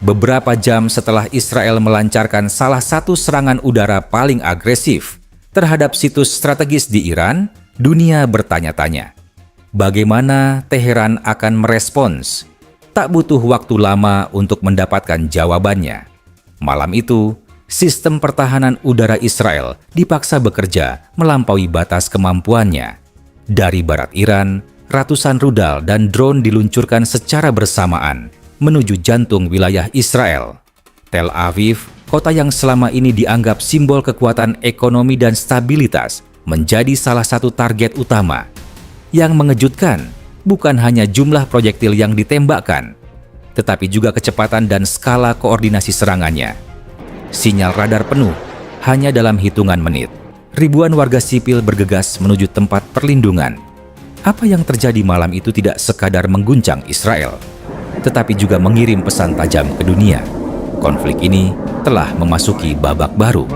Beberapa jam setelah Israel melancarkan salah satu serangan udara paling agresif terhadap situs strategis di Iran, dunia bertanya-tanya, bagaimana Teheran akan merespons? Tak butuh waktu lama untuk mendapatkan jawabannya. Malam itu, sistem pertahanan udara Israel dipaksa bekerja melampaui batas kemampuannya. Dari barat Iran, ratusan rudal dan drone diluncurkan secara bersamaan menuju jantung wilayah Israel. Tel Aviv, kota yang selama ini dianggap simbol kekuatan ekonomi dan stabilitas, menjadi salah satu target utama. Yang mengejutkan, bukan hanya jumlah proyektil yang ditembakkan, tetapi juga kecepatan dan skala koordinasi serangannya. Sinyal radar penuh hanya dalam hitungan menit. Ribuan warga sipil bergegas menuju tempat perlindungan. Apa yang terjadi malam itu tidak sekadar mengguncang Israel, tetapi juga mengirim pesan tajam ke dunia. Konflik ini telah memasuki babak baru.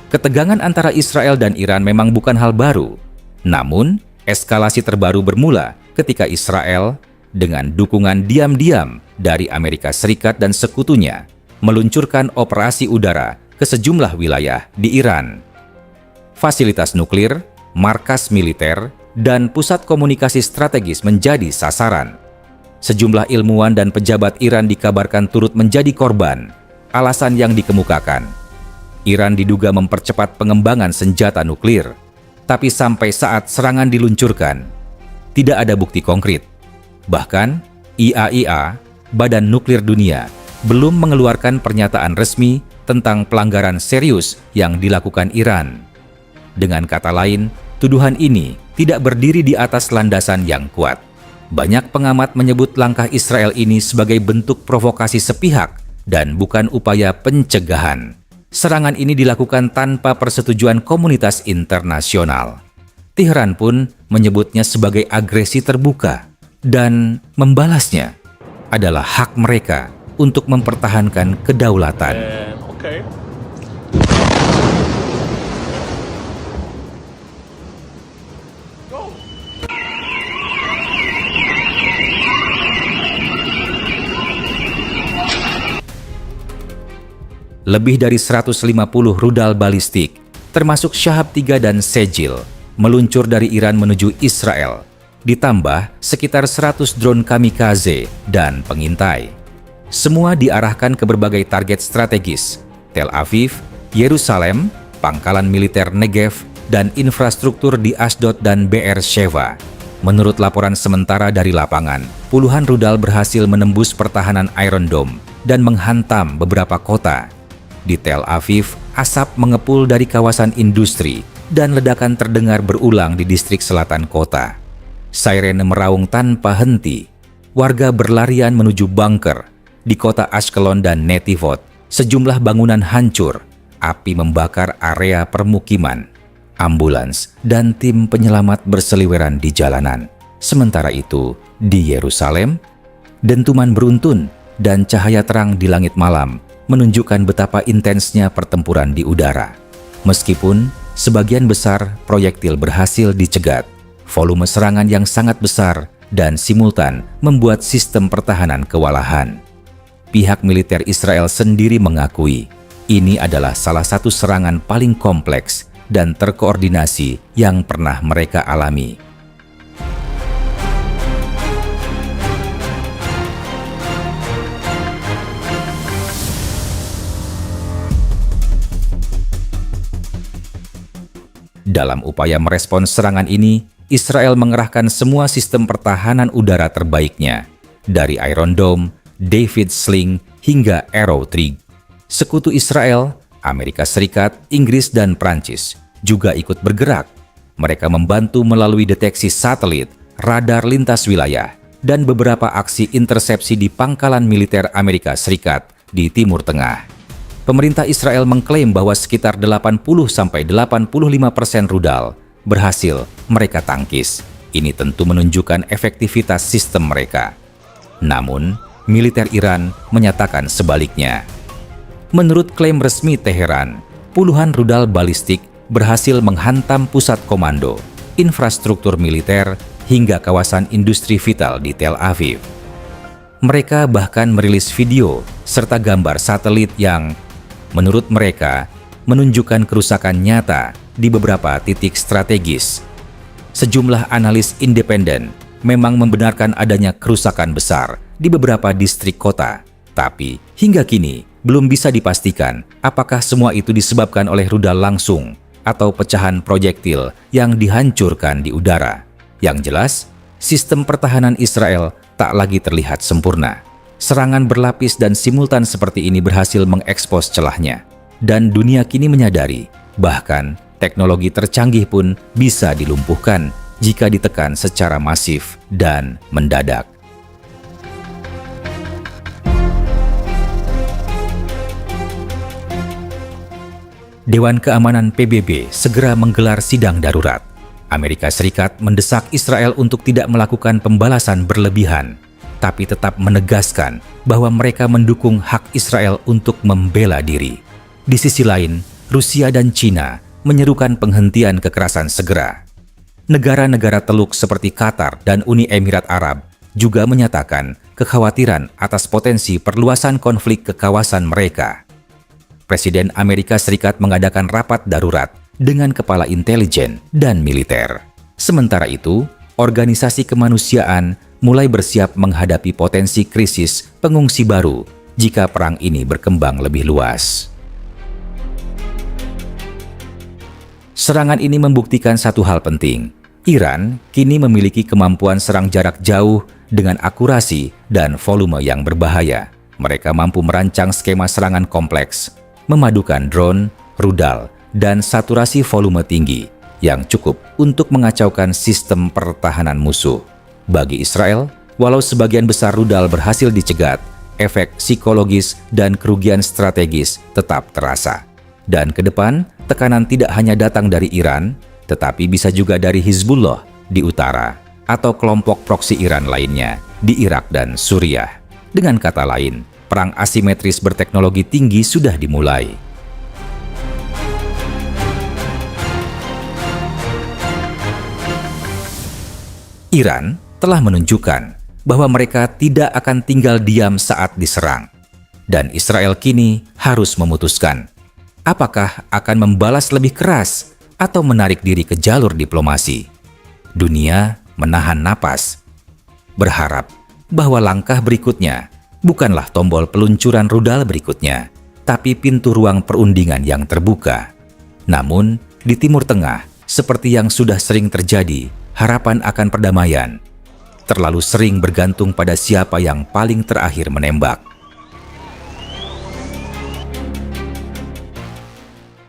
Ketegangan antara Israel dan Iran memang bukan hal baru. Namun, eskalasi terbaru bermula ketika Israel dengan dukungan diam-diam dari Amerika Serikat dan sekutunya meluncurkan operasi udara ke sejumlah wilayah di Iran. Fasilitas nuklir, markas militer, dan pusat komunikasi strategis menjadi sasaran. Sejumlah ilmuwan dan pejabat Iran dikabarkan turut menjadi korban. Alasan yang dikemukakan, Iran diduga mempercepat pengembangan senjata nuklir. Tapi sampai saat serangan diluncurkan, tidak ada bukti konkret. Bahkan, IAEA, Badan Nuklir Dunia, belum mengeluarkan pernyataan resmi tentang pelanggaran serius yang dilakukan Iran. Dengan kata lain, tuduhan ini tidak berdiri di atas landasan yang kuat. Banyak pengamat menyebut langkah Israel ini sebagai bentuk provokasi sepihak dan bukan upaya pencegahan. Serangan ini dilakukan tanpa persetujuan komunitas internasional. Tehran pun menyebutnya sebagai agresi terbuka dan membalasnya adalah hak mereka untuk mempertahankan kedaulatan. Lebih dari 150 rudal balistik, termasuk Shahab 3 dan Sejil, meluncur dari Iran menuju Israel. Ditambah sekitar 100 drone kamikaze dan pengintai. Semua diarahkan ke berbagai target strategis, Tel Aviv, Yerusalem, pangkalan militer Negev, dan infrastruktur di Ashdod dan Be'er Sheva. Menurut laporan sementara dari lapangan, puluhan rudal berhasil menembus pertahanan Iron Dome dan menghantam beberapa kota. Di Tel Aviv, asap mengepul dari kawasan industri dan ledakan terdengar berulang di distrik selatan kota. Sirene meraung tanpa henti. Warga berlarian menuju bunker. Di kota Ashkelon dan Netivot, sejumlah bangunan hancur. Api membakar area permukiman. Ambulans dan tim penyelamat berseliweran di jalanan. Sementara itu, di Yerusalem, dentuman beruntun dan cahaya terang di langit malam menunjukkan betapa intensnya pertempuran di udara. Meskipun sebagian besar proyektil berhasil dicegat, volume serangan yang sangat besar dan simultan membuat sistem pertahanan kewalahan. Pihak militer Israel sendiri mengakui ini adalah salah satu serangan paling kompleks dan terkoordinasi yang pernah mereka alami. Dalam upaya merespons serangan ini, Israel mengerahkan semua sistem pertahanan udara terbaiknya, dari Iron Dome, David's Sling, hingga Arrow Trig. Sekutu Israel, Amerika Serikat, Inggris, dan Prancis juga ikut bergerak. Mereka membantu melalui deteksi satelit, radar lintas wilayah, dan beberapa aksi intersepsi di pangkalan militer Amerika Serikat di Timur Tengah. Pemerintah Israel mengklaim bahwa sekitar 80–85% rudal berhasil mereka tangkis. Ini tentu menunjukkan efektivitas sistem mereka. Namun, militer Iran menyatakan sebaliknya. Menurut klaim resmi Teheran, puluhan rudal balistik berhasil menghantam pusat komando, infrastruktur militer, hingga kawasan industri vital di Tel Aviv. Mereka bahkan merilis video serta gambar satelit yang, menurut mereka, menunjukkan kerusakan nyata di beberapa titik strategis. Sejumlah analis independen memang membenarkan adanya kerusakan besar di beberapa distrik kota, tapi hingga kini belum bisa dipastikan apakah semua itu disebabkan oleh rudal langsung atau pecahan proyektil yang dihancurkan di udara. Yang jelas, sistem pertahanan Israel tak lagi terlihat sempurna. Serangan berlapis dan simultan seperti ini berhasil mengekspos celahnya. Dan dunia kini menyadari, bahkan teknologi tercanggih pun bisa dilumpuhkan jika ditekan secara masif dan mendadak. Dewan Keamanan PBB segera menggelar sidang darurat. Amerika Serikat mendesak Israel untuk tidak melakukan pembalasan berlebihan, tapi tetap menegaskan bahwa mereka mendukung hak Israel untuk membela diri. Di sisi lain, Rusia dan China menyerukan penghentian kekerasan segera. Negara-negara Teluk seperti Qatar dan Uni Emirat Arab juga menyatakan kekhawatiran atas potensi perluasan konflik ke kawasan mereka. Presiden Amerika Serikat mengadakan rapat darurat dengan kepala intelijen dan militer. Sementara itu, organisasi kemanusiaan mulai bersiap menghadapi potensi krisis pengungsi baru jika perang ini berkembang lebih luas. Serangan ini membuktikan satu hal penting. Iran kini memiliki kemampuan serang jarak jauh dengan akurasi dan volume yang berbahaya. Mereka mampu merancang skema serangan kompleks, memadukan drone, rudal, dan saturasi volume tinggi yang cukup untuk mengacaukan sistem pertahanan musuh. Bagi Israel, walau sebagian besar rudal berhasil dicegat, efek psikologis dan kerugian strategis tetap terasa. Dan ke depan, tekanan tidak hanya datang dari Iran, tetapi bisa juga dari Hizbullah di utara atau kelompok proksi Iran lainnya di Irak dan Suriah. Dengan kata lain, perang asimetris berteknologi tinggi sudah dimulai. Iran telah menunjukkan bahwa mereka tidak akan tinggal diam saat diserang. Dan Israel kini harus memutuskan apakah akan membalas lebih keras atau menarik diri ke jalur diplomasi. Dunia menahan napas, berharap bahwa langkah berikutnya bukanlah tombol peluncuran rudal berikutnya, tapi pintu ruang perundingan yang terbuka. Namun, di Timur Tengah, seperti yang sudah sering terjadi, harapan akan perdamaian terlalu sering bergantung pada siapa yang paling terakhir menembak.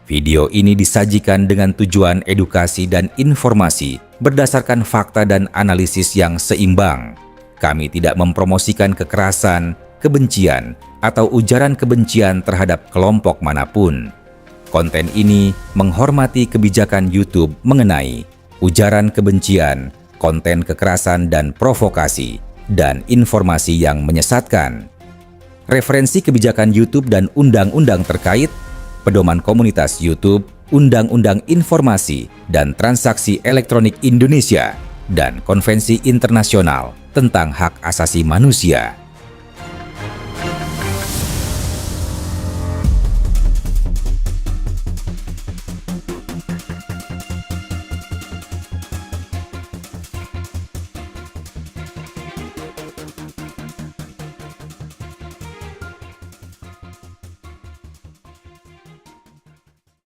Video ini disajikan dengan tujuan edukasi dan informasi berdasarkan fakta dan analisis yang seimbang. Kami tidak mempromosikan kekerasan, kebencian, atau ujaran kebencian terhadap kelompok manapun. Konten ini menghormati kebijakan YouTube mengenai ujaran kebencian, konten kekerasan dan provokasi, dan informasi yang menyesatkan. Referensi kebijakan YouTube dan undang-undang terkait, Pedoman Komunitas YouTube, Undang-Undang Informasi dan Transaksi Elektronik Indonesia, dan Konvensi Internasional tentang Hak Asasi Manusia.